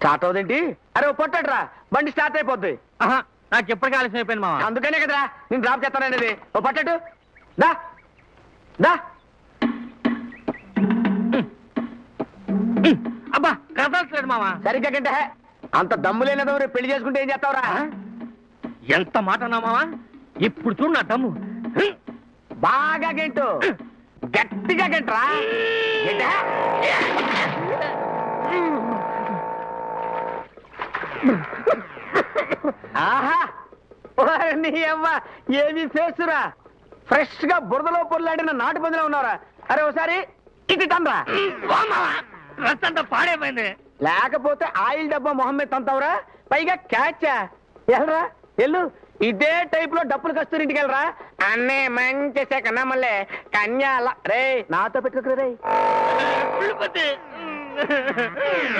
Start అవుదేంటి? అరే పొట్టట్రా, బండి start అయిపోద్ది. నాకు ఎప్పటికీ ఆలస్యం అయిపోయింది మావా. అందుకనే కదరా నేను డ్రాప్ చేస్తాననేది. ఓ పట్టట్టు, దా దా. అబ్బా కదలట్లేదు మావా. సరిగ్గా గంట అంత దమ్ము లేనదో పెళ్లి చేసుకుంటే ఏం చేస్తావురా? ఎంత మాట అన్నా మావా. ఇప్పుడు చూడు నా దమ్ము. బాగా గంటు, గట్టిగా గంటరా. గంట ఆహా, నీ అవ్వ ఏమి ఫేసురా, ఫ్రెష్ గా బురదలో పొరలాడిన నాటు పందిలో ఉన్నారా? అరే ఒకసారి ఇటు తండ్రా. రస్తంతా పాడైపోయింది. లేకపోతే ఆయిల్ డబ్బా మొహమ్మద్ తంతావురా, పైగా క్యాచ్. ఎల్రా ఎల్లు, ఇదే టైప్ లో డబ్బులు కస్తూరి ఇంటికి వెళ్ళరా. అన్నే మంచి కన్నా మళ్ళీ కన్యాల రే నాతో పెట్టుకోరు రే.